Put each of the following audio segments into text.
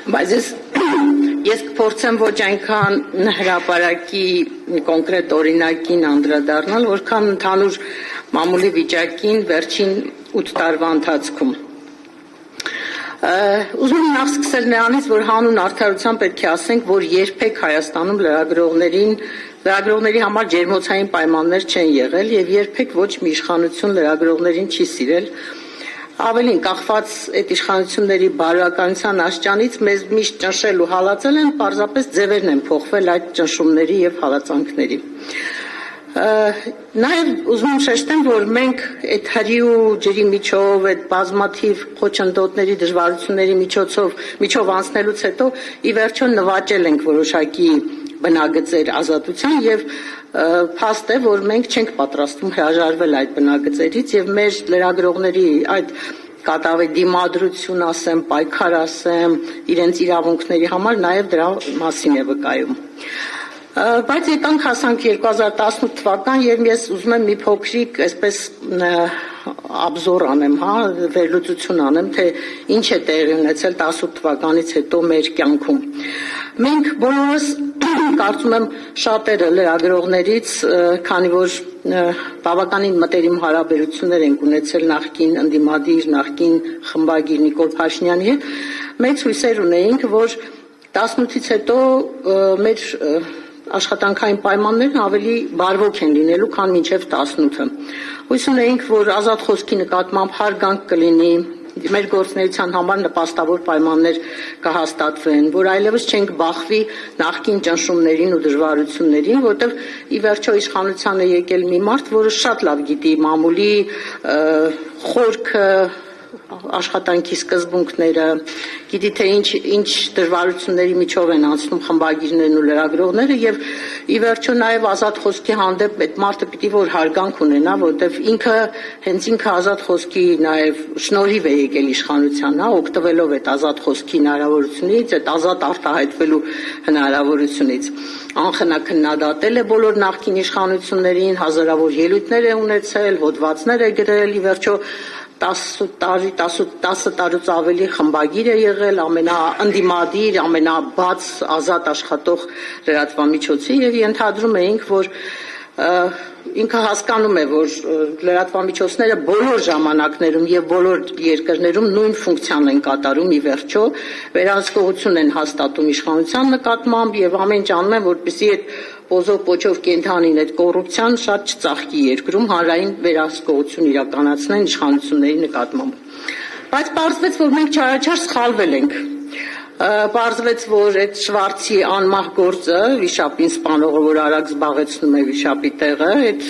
Բայց ես կփորձեմ ոչ այնքան հրապարակի կոնկրետ օրինակին անդրադառնալ, որքան ընդհանուր մամուլի վիճակին վերջին 8 տարվա ընթացքում։ Ուզում եմ նախ սկսել նրանից, որ հանուն արդարության պետք է ասենք, որ երբեք Հայաստանում լրագրողների համար ջերմոցային պայմաններ չեն եղել եւ երբեք ոչ մի իշխանություն լրագրողներին չի սիրել։ Ավելին կախված այդ իշխանությունների բարոյականության աշճանից մեզ միշտ ճնշել ու հալածել են, պարզապես ձևերն են փոխվել այդ ճնշումների եւ հալածանքների։ Նաեւ ուզում եմ շեշտեմ, որ մենք այդ հրի ու ջրի միջով, այդ բազմաթիվ խոչընդոտների դժվարությունների միջով անցնելուց հետո ի վերջո նվաճել ենք որոշակի բնագծեր ազատության եւ փաստ է, որ մենք չենք պատրաստվում հրաժարվել այդ բնագծերից եւ մեր լրագրողների այդ կատավի դիմադրություն ասեմ, պայքար ասեմ, իրենց իրավունքների համար նաեւ դրա մասին է վկայում։ Բայց եկանք հասանք 2018 թվական եւ ես ուզում եմ մի փոքրիկ այսպես աբզոր անեմ, վերլուծություն անեմ, թե ինչ է տեղի ունեցել 18 թվականից հետո մեր կյանքում։ Մենք բոլորս կարծում եմ շատերը լրագրողներից, քանի որ բավականին մտերիմ հարաբերություններ ենք ունեցել նախկին ընդդիմադիր, նախկին խմբագիր Նիկոլ Փաշինյանի հետ, մեծ հույսեր ունեինք, որ 18-ից հետո մեր աշխատանքային պայմաններն ավելի բարվոք են լինելու, քան մինչև 18-ը։ Հույս ունեինք, որ ազատ խոսքի նկատմամբ հարգանք կլինի, մեր գործունեության համար նպաստավոր պայմաններ կհաստատվեն, որ այլևս չենք բախվի նախկին ճնշումներին ու դժվարություններին, որտեղ ի վերջո իշխանության է եկել մի մարդ, որը շատ լավ գիտի մամուլի խորքը, աշխատանքի սկզբունքները, գիտի թե ինչ դժվարությունների միջով են անցնում խմբագիրներն ու լրագրողները եւ ի վերջո նաեւ ազատ խոսքի հանդեպ այդ մարդը պիտի որ հարգանք ունենա, որտեւ հենց ինքը ազատ խոսքի նաեւ շնորհիվ է եկել իշխանության, օգտվելով այդ ազատ խոսքի հնարավորությունից, այդ ազատ արտահայտվելու հնարավորությունից։ Անխնա քննադատել է բոլոր նախկին իշխանություններին, հազարավոր ելույթներ է ունեցել, հոդվածներ է գրել, ի վերջո 10 տարուց ավելի խմբագիր է եղել, ամենաընդդիմադիր, ամենաբաց ազատ աշխատող լրատվամիջոցի եւ ենթադրում էինք, որ ինքը հասկանում է, որ լրատվամիջոցները բոլոր ժամանակներում եւ բոլոր երկրներում նույն ֆունկցիան են կատարում ի վերջո, վերահսկողություն են հաստատում իշխանության նկատմամբ եւ ամեն ինչ անում են, որպեսզի այդ պոզով պոչով կենթանին այդ կոռուպցիան շատ չծաղկի երկրում, հանրային վերահսկողություն իրականացնեն իշխանությունների նկատմամբ։ Բայց պարզվեց, որ մենք չարաչար սխալվել ենք։ Պարզվեց, որ այդ Շվարցի անմահ գործը, վիշապին սպանողը, որ արագ զբաղեցնում է վիշապի տեղը, այդ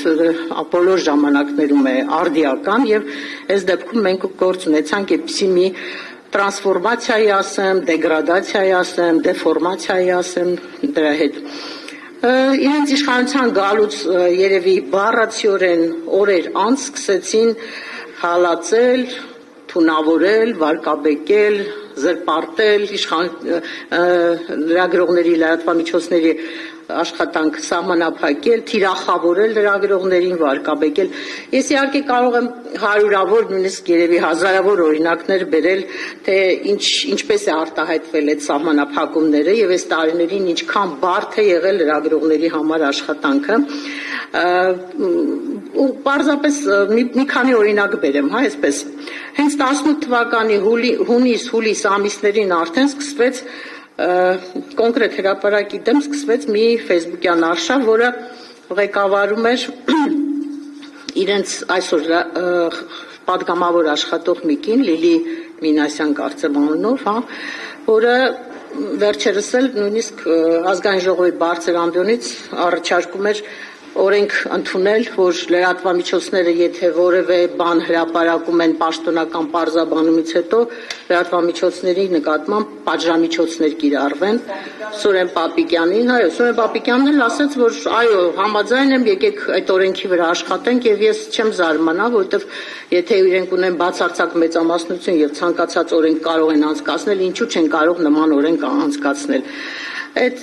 բոլոր ժամանակներում է արդիական եւ այս դեպքում մենք գործ ունեցանք այդպիսի մի տրանսֆորմացիայի ասեմ, դեգրադացիայի ասեմ, դեֆորմացիայի ասեմ դրա հետ։ Իրենց իշխանության գալուց երևի բառացիորեն օրեր անց սկսեցին հալածել, թունավորել, վարկաբեկել, զրպարտել լրագրողների, լրատվամիջոցների աշխատանքը սահմանափակել, թիրախավորել լրագրողներին, վարկաբեկել։ Ես իհարկե կարող եմ հարյուրավոր, նույնիսկ երևի հազարավոր օրինակներ բերել, թե ինչպես է արտահայտվել այդ սահմանափակումները եւ այս տարիներին ինչքան բարդ է եղել լրագրողների համար աշխատանքը։ Ու պարզապես մի քանի օրինակ բերեմ, այսպես։ Հենց 18 թվականի հունիս ամիսներին արդեն սկսվեց կոնկրետ հրապարակի դեմ սկսվեց մի ֆեյսբուքյան արշավ, որը ղեկավարում էր իրենց այսօր պատգամավոր աշխատող մի կին, Լիլի Մինասյան կարծեմ անունով, որը վերջերս էլ նույնիսկ ազգային ժողովի բարձր ամբիոնից առաջարկում էր օրենք ընդունել, որ լրատվամիջոցները եթե որևէ բան հրապարակում են պաշտոնական պարզաբանումից հետո լրատվամիջոցների նկատմամբ պատժամիջոցներ կիրառվեն։ Սուրեն Պապիկյանին, Սուրեն Պապիկյանն էլ ասաց, որ այո, համաձայն եմ, եկեք այդ օրենքի վրա աշխատենք եւ ես չեմ զարմանա, որովհետեւ եթե իրենք ունեն բացարձակ մեծամասնություն եւ ցանկացած օրենք կարող են անցկացնել, ինչու չեն կարող նման օրենք անցկացնել։ այդ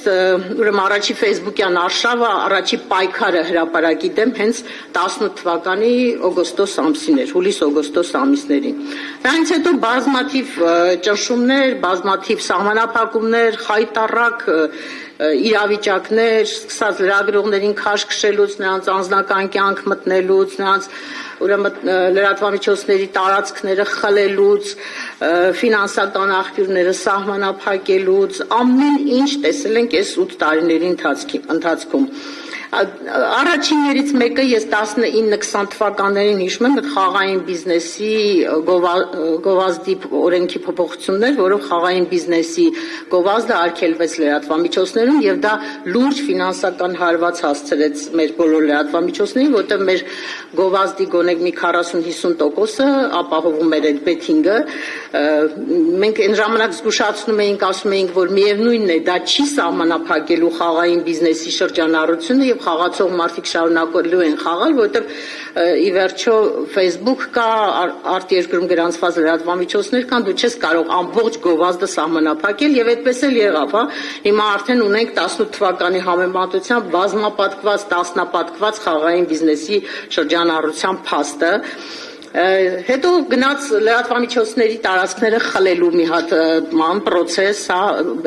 ուրեմն առաջի Facebook-յան արշավը առաջի պայքարը հրապարակի դեմ հենց 18 թվականի օգոստոս ամսին էր, հուլիս-օգոստոս ամիսներին։ Դրանից հետո բազմաթիվ ճնշումներ, բազմաթիվ սահմանափակումներ, խայտառակ իրավիճակներ, սկսած լրագրողներին քաշ քշելուց, նրանց անձնական կյանք մտնելուց, նրանց ուրեմն լրատվամիջոցների տարածքները խլելուց, ֆինանսական աղբյուրները սահմանափակելուց, ամեն ինչ տեսել ենք այս 8 տարիների ընթացքում։ Առաջիններից մեկը ես 19-20 թվականներին հիշում եմ այդ խաղային բիզնեսի գովազդի օրենքի փոփոխություններ, որով խաղային բիզնեսի գովազդը արգելվեց լրատվամիջոցներում եւ դա լուրջ ֆինանսական հարված հասցրեց մեր բոլոր լրատվամիջոցներին, որտեղ մեր գովազդի գոնե մի 40-50%-ը ապահովում էր այդ բեթինգը։ Մենք այն ժամանակ զգուշացնում էինք, ասում էինք, որ միևնույնն է, դա չի սահմանափակելու խաղային բիզնեսի շրջանառությունը եւ խաղացող մարդիկ շարունակելու են խաղալ, որովհետեւ ի վերջո Facebook կա, արտերկրում գրանցված լրատվամիջոցներ կան, դու չես կարող ամբողջ գովազդը սահմանափակել եւ այդպես էլ եղավ, հա։ Հիմա արդեն ունենք 18 թվականի համեմատությամբ բազմապատկված, տասնապատկված խաղային բիզնեսի շրջանառության փաստը։ Հետո գնաց լրատվամիջոցների տարածքները խլելու մի հատ ման process, հա,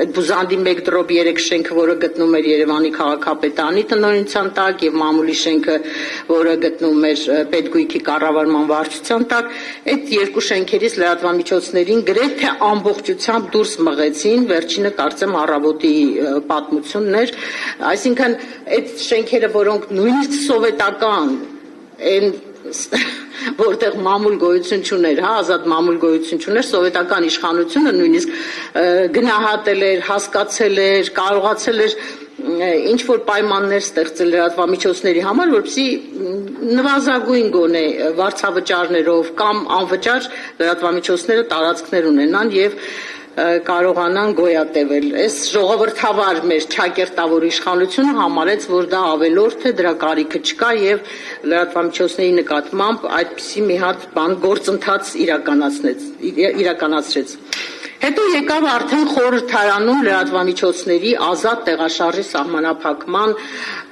այդ բուզանդի 1 դրոպ 3 շենքը, որը գտնում էր Երևանի քաղաքապետարանի տնօրինության տակ եւ մամուլի շենքը, որը գտնում էր Պետգույքի կառավարման վարչության տակ, այդ երկու շենքերից լրատվամիջոցներին գրեթե ամբողջությամբ դուրս մղեցին, վերջինը կարծեմ առավոտի պատմությունն էր, այսինքն այդ շենքերը, որոնք նույնիսկ սովետական այն որտեղ մամուլ գոյություն չուներ, հա, ազատ մամուլ գոյություն չուներ, սովետական իշխանությունը նույնիսկ գնահատել էր, հասկացել էր, կարողացել էր ինչ որ պայմաններ ստեղծել լրատվամիջոցների համար, որպեսզի նվազագույն գոնե վարձավճարներով կամ անվճար լրատվամիջոցները տարածքներ ունենան եւ կարողանան գոյատևել։ Այս ժողովրդավար մեր ճակերտավոր իշխանությունը համարեց, որ դա ավելորդ է, դրա կարիքը չկա եւ լրատվամիջոցների նկատմամբ այդպիսի մի հատ բան գործընթաց իրականացրեց։ Հետո եկավ արդեն խորհրդարանում լրատվամիջոցների ազատ տեղաշարժի սահմանափակման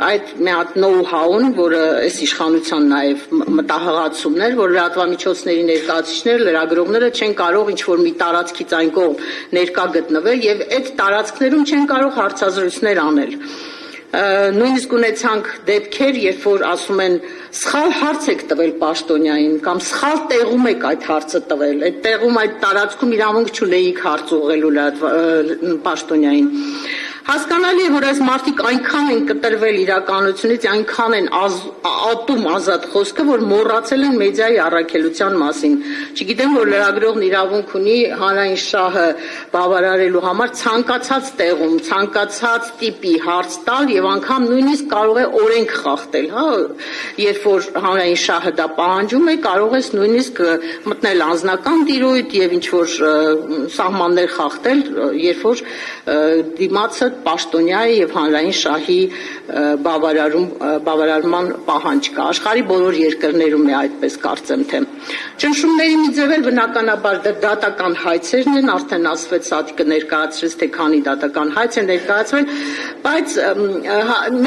այդ մի հատ know-how-ն, որը այս իշխանության նաև մտահղացումն էր, որ լրատվամիջոցների ներկայացուցիչները, լրագրողները չեն կարող ինչ-որ մի տարածքից այն կողմ ներկա գտնվել եւ այդ տարածքներում չեն կարող հարցազրույցներ անել։ Նույնիսկ ունեցանք դեպքեր, երբ որ ասում են սխալ հարց եք տվել պաշտոնյային կամ սխալ տեղում եք այդ հարցը տվել, այդ տեղում այդ տարածքում իրավունք չունեիք հարց ուղղելու պաշտոնյային։ Հասկանալի է, որ այս մարդիկ այնքան են կտրվել իրականությունից, այնքան են ատում ազատ խոսքը, որ մոռացել են մեդիայի առաքելության մասին։ Չգիտեմ, որ լրագրողն իրավունք ունի հանրային շահը բավարարելու համար ցանկացած տեղում, ցանկացած տիպի հարց տալ եւ անգամ նույնիսկ կարող է օրենք խախտել, հա, երբ որ հանրային շահը դա պահանջում է, կարող ես նույնիսկ մտնել անձնական տիրույթ եւ ինչ որ սահմաններ խախտել, երբ որ դիմացը պաշտոնյա է եւ հանրային շահի բավարարման պահանջ կա։ Աշխարհի բոլոր երկրներում է այդպես կարծեմ թե։ Ճնշումների մի ձև էլ բնականաբար դատական հայցերն են, արդեն ասվեց Սաթիկը ներկայացրեց, թե քանի դատական հայց է ներկայացվել, բայց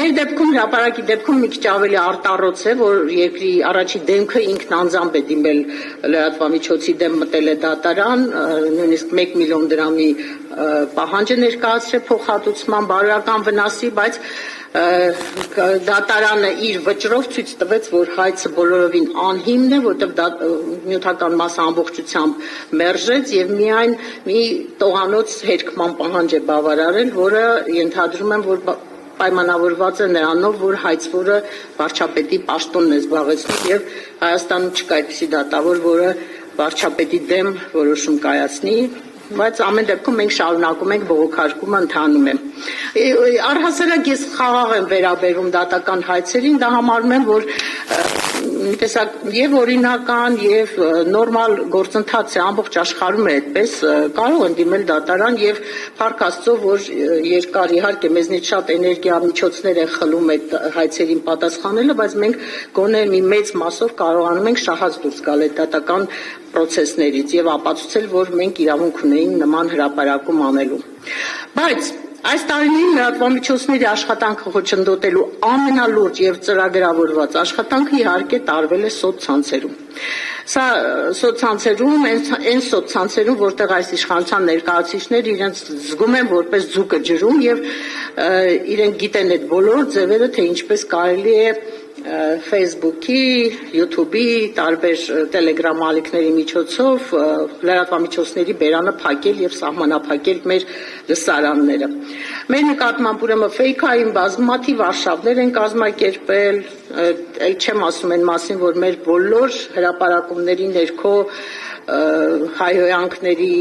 մեր դեպքում հրապարակի դեպքում մի քիչ ավելի արտառոց է, որ երկրի առաջի դեմքը ինքն անձամբ է դիմել լրատվամիջոցի դեմ մտել է դատարան, նույնիսկ 1 միլիոն դրամի պահանջ է ներկայացրել փոխհատուցման բարոյական վնասի, բայց դատարանը իր վճռով ցույց տվեց, որ հայցը բոլորովին անհիմն է, որտեղ նյութական մասը ամբողջությամբ մերժեց եւ միայն մի տողանոց հերկման պահանջ է բավարարել, որը ենթադրում եմ, որ պայմանավորված է նրանով, որ հայցվորը վարչապետի պաշտոնն է զբաղեցնում եւ Հայաստանում չկա այդպիսի դատավոր, որը վարչապետի դեմ որոշում կայացնի, բայց ամեն դեպքում մենք շարունակում ենք բողոքարկումը ընթանում է։ Առհասարակ ես խաղաղ եմ վերաբերում դատական հայցերին, դա համարում եմ, որ մի տեսակ եւ օրինական եւ նորմալ գործընթաց է, ամբողջ աշխարհում է այդպես, կարող են դիմել դատարան եւ փառք Աստծո, որ երկար իհարկե մեզնից շատ էներգիա միջոցներ են խլում այդ հայցերին պատասխանելը, բայց մենք գոնե մի մեծ մասով կարողանում ենք շահած դուրս գալ այդ դատական process-ներից եւ ապացուցել, որ մենք իրավունք ունեինք նման հրապարակում անելու։ Բայց Այս տարիներին լրատվամիջոցների աշխատանքը խոչընդոտելու ամենալուրջ եւ ծրագրավորված աշխատանքը իհարկե տարվել է սոցցանցերում։ Սա սոցցանցերում, այն սոցցանցերում, որտեղ այս իշխանության ներկայացուցիչները իրենց զգում են որպես ձուկը ջրում եւ իրենք գիտեն այդ բոլոր ձևերը, թե ինչպես կարելի է Facebook-ի, YouTube-ի, տարբեր Telegram ալիքների միջոցով լրատվամիջոցների բերանը փակել եւ սահմանափակել մեր լսարանները։ Մեր նկատմամբ ուրեմն ֆեյքային բազմաթիվ արշավներ են կազմակերպել, այլ չեմ ասում այն մասին, որ մեր բոլոր հրապարակումների ներքո հայհոյանքների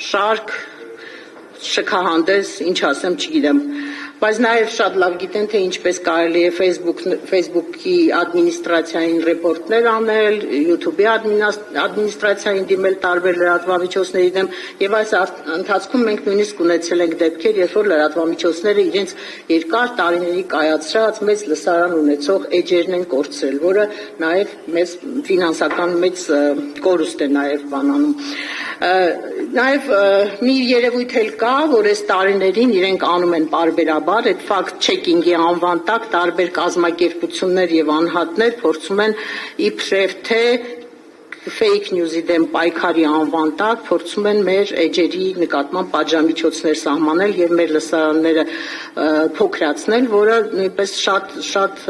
շարք, շքահանդես, ինչ ասեմ, չգիտեմ, բայց նաև շատ լավ գիտեն, թե ինչպես կարելի է Facebook-ի ադմինիստրացիային ռեպորտներ անել, YouTube-ի ադմինիստրացիային դիմել տարբեր լրատվամիջոցների դեմ, եւ այս ընթացքում մենք նույնիսկ ունեցել ենք դեպքեր, երբ որ լրատվամիջոցները իրենց երկար տարիների կայացրած մեծ լսարան ունեցող էջերն են կորցրել, որը նաև մեծ ֆինանսական մեծ կորուստ է նաև բանանում։ Նաև մի երևույթ էլ կա, որ այս տարիներին իրենք անում են պարբերաբար այդ ֆակտ-չեկինգի անվան տակ տարբեր կազմակերպություններ եւ անհատներ փորձում են իբրև թե fake news-ի դեմ պայքարի անվան տակ փորձում են մեր էջերի նկատմամբ պատժամիջոցներ սահմանել եւ մեր լսարանները փոքրացնել, որը նույնպես շատ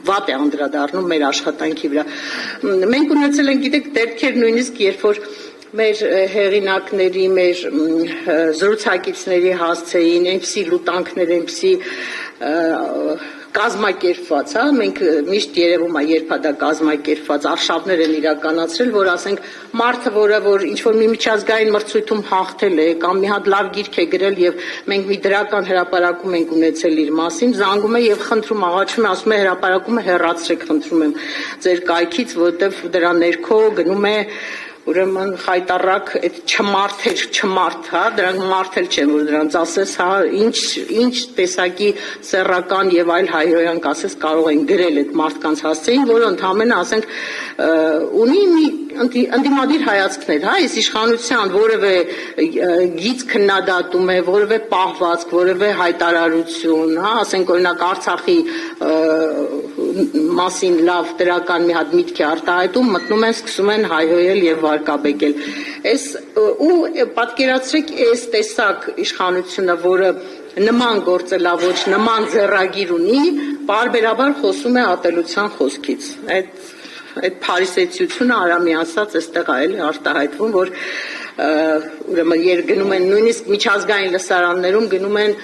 վատ է անդրադառնում մեր աշխատանքի վրա։ Մենք ունեցել ենք, գիտեք, դեպքեր նույնիսկ երբ որ մեր հեղինակների, մեր զրուցակիցների հասցեին, այնպիսի լուտանքներ, այնպիսի կազմակերպված, հա, մենք միշտ երևում է, երբ դա կազմակերպված արշավներ են իրականացրել, որ ասենք մարդը, որ ինչ որ մի միջազգային մրցույթում հաղթել է կամ մի հատ լավ գիրք է գրել եւ մենք մի դրական հրապարակում ենք ունեցել իր մասին, զանգում է եւ խնդրում, աղաչում է, ասում է հրապարակումը հեռացրեք, խնդրում եմ ձեր կայքից, որովհետեւ դրա ներքո գնում է ուրեմն խայտարակ այդ չմարդ, հա, դրանք մարդ էլ չեն, որ դրանց ասես, հա, ինչ տեսակի սեռական եւ այլ հայհոյանք ասես կարող են գրել այդ մարդկանց հասցեին, որը ընդհանրապես ասենք ունի մի ընդդիմադիր հայացքներ, հա, այս իշխանության որևէ գիծ քննադատում է, որևէ պահվածք, որևէ հայտարարություն, հա, ասենք օրինակ Արցախի մասին լավ դրական մի հատ միտք է արտահայտում, մտնում են, սկսում են հայհոյել եւ վարկաբեկել։ Ու պատկերացրեք այս տեսակ իշխանությունը, որը նման գործելավոճ, նման ձեռագիր ունի, պարբերաբար խոսում է ատելության խոսքից։ Այդ փարիսեցությունը արամի ասած այստեղ այլ արտահայտվում, որ ուրեմն գնում են նույնիսկ միջազգային լսարաններում գնում են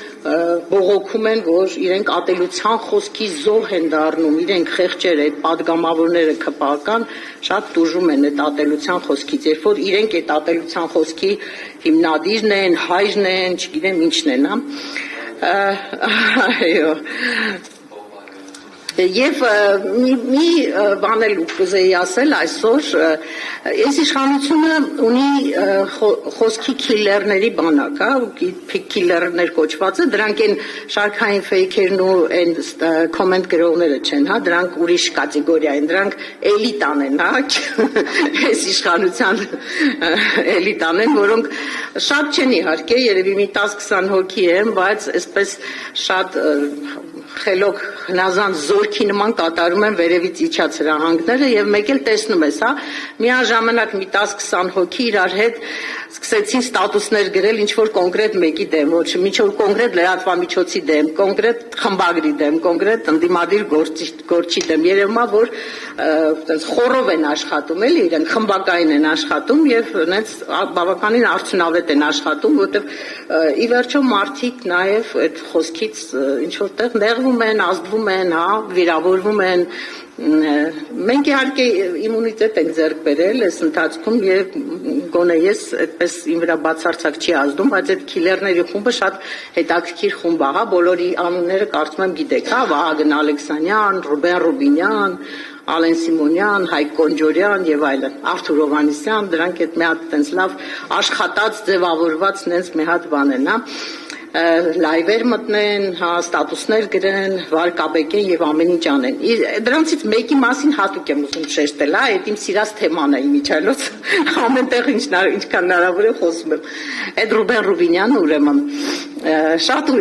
բողոքում են, որ իրենք ատելության խոսքի զոհ են դառնում, իրենք խեղճեր այդ падգամավորները քպական շատ տուժում են այդ ատելության խոսքից, երբ որ իրենք այդ ատելության խոսքի հիմնադիրն են, հայրն են, չգիտեմ ինչն են, հա։ Այո։ Եվ մի բան էլ կուզեի ասել այսօր, այս իշխանությունը ունի խոսքի քիլերների բանակ, հա, քիլերներ կոչվածը, դրանք են շարքային ֆեյքերն ու այն կոմենտ գրողները չեն, հա, դրանք ուրիշ կատեգորիա են, դրանք էլիտան են, հա, այս իշխանության էլիտան են, որոնք շատ չեն իհարկե, երևի մի 10-20 հոգի են, բայց այսպես շատ խելոք հնազանդ զորքի նման կատարում են վերևից իջած հրահանգները եւ մեկ էլ տեսնում ես, հա, միաժամանակ մի 10-20 հոգի իրար հետ սկսեցին ստատուսներ գրել ինչ որ կոնկրետ մեկի դեմ, ոչ մի որ կոնկրետ լրատվամիջոցի դեմ, կոնկրետ խմբագրի դեմ, կոնկրետ ընդդիմադիր գործի դեմ, երևում է որ այտենց խորով են աշխատում, էլի իրենք խմբակային են աշխատում եւ այնց բավականին արդյունավետ են աշխատում, որովհետեւ ի վերջո մարդիկ նաեւ այդ խոսքից ինչ որտեղ նեղվում են, ազդվում են, հա, վիրավորվում են։ Մենք իհարկե իմունիտետ ենք ձեռք բերել այս ընթացքում եւ գոնե ես այդպես իմ վրա բացարձակ չի ազդում, բայց այդ քիլերների խումբը շատ հետաքրքիր խումբ է, հա, բոլորի անունները կարծում եմ գիտեք, հա, Վահագն Ալեքսանյան, Ռուբեն Ռուբինյան, Ալեն Սիմոնյան, Հայկ Կոնջորյան եւ այլն, Արթուր Հովհաննիսյան, դրանք այդ մի հատ այտենց լավ աշխատած, ձևավորված նենց մի հատ բան են, հա։ լայվեր մտնեն, հա, ստատուսներ գրեն, վարկաբեկեն եւ ամեն ինչ անեն։ Դրանցից մեկի մասին հատուկ եմ ուզում շեշտել, հա, այդ իմ սիրած թեման է իմիջիայլոց, ամենտեղ ինչքան հնարավոր է խոսում եմ։ Այդ Ռուբեն Ռուբինյանը ուրեմն շատ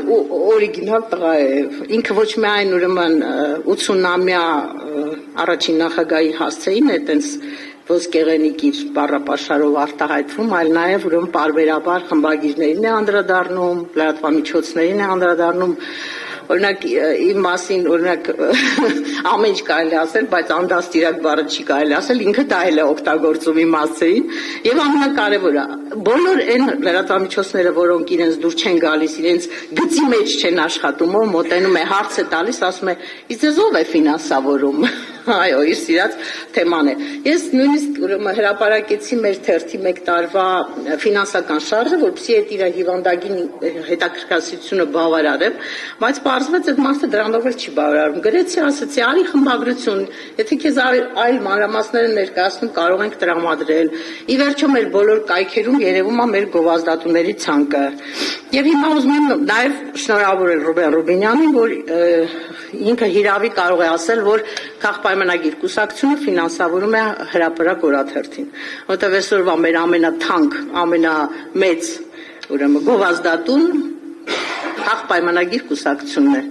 օրիգինալ տղա է, ինքը ոչ միայն ուրեմն 80-ամյա առաջին նախագահի հասցեին է տենց ոսկեղենիկ իր բառապաշարով արտահայտվում, այլ նաև ուրեմն պարբերաբար խմբագիրներին է անդրադառնում, լրատվամիջոցներին է անդրադառնում, օրինակ իմ մասին օրինակ ամեն ինչ կարելի ասել, բայց անդաստիրակ բառը չի կարելի ասել, ինքը դա էլ է օգտագործում իմ հասցեին, եւ ամենակարևորը բոլոր այն լրատվամիջոցները, որոնք իրենց դուր չեն գալիս, իրենց գծի մեջ չեն աշխատում, ով մոտենում է հարց է տալիս, ասում է՝ «Իսկ ով է ֆինանսավորում»։ Այո, իր սիրած թեման է։ Ես նույնիսկ ուրեմն հրապարակեցի մեր թերթի 1 տարվա ֆինանսական շարժը, որպեսզի այդ իր հիվանդագին հետաքրքրասիրությունը բավարարեմ, բայց պարզվեց այդ մարդը դրանով էլ չի բավարարում։ Գրեցի, ասացի՝ արի խմբագրություն, եթե քեզ այլ մանրամասները ներկայացնում, կարող ենք տրամադրել։ Ի վերջո մեր բոլոր կայքերում երևում է մեր գովազդատուների ցանկը։ Եվ հիմա ուզում եմ նաև շնորհավորել Ռուբեն Ռուբինյանին, որ ինքը հիրավի կարող է ասել, որ քաղաքապայմանագիր կուսակցությունը ֆինանսավորում է հրապարակ օրաթերթին, որտեղ այսօրվա մեր ամենաթանկ, ամենամեծ ուրեմն գովազդատուն քաղաքապայմանագիր կուսակցությունն է,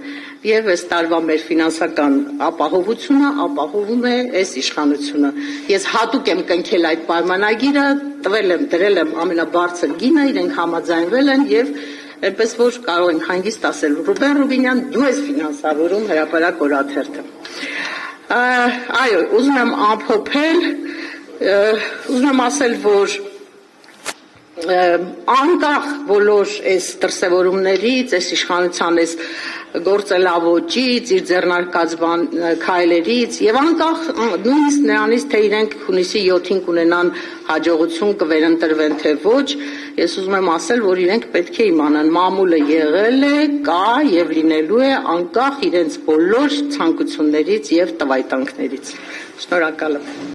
եւ այս տարվա մեր ֆինանսական ապահովությունը ապահովում է այս իշխանությունը։ Ես հատուկ եմ կնքել այդ պայմանագիրը, դրել եմ ամենաբարձր գինը, իրենք համաձայնվել են եւ այնպես որ կարող ենք հանգիստ ասել Ռուբեն Ռուբինյան, դու ես ֆինանսավորում հրապարակ օրաթերթը։ Այո, ուզում եմ ամփոփել, ուզում եմ ասել, որ անկախ բոլոր այս դրսևորումներից, այս իշխանության այս գործելավոճից, իր ձեռնարկած քայլերից եւ անկախ նույնիսկ նրանից, թե իրենք հունիսի 7-ին կունենան հաջողություն, կվերընտրվեն թե ոչ, ես ուզում եմ ասել, որ իրենք պետք է իմանան, մամուլը եղել է, կա եւ լինելու է անկախ իրենց բոլոր ցանկություններից եւ տվայտանքներից։ Շնորհակալ եմ։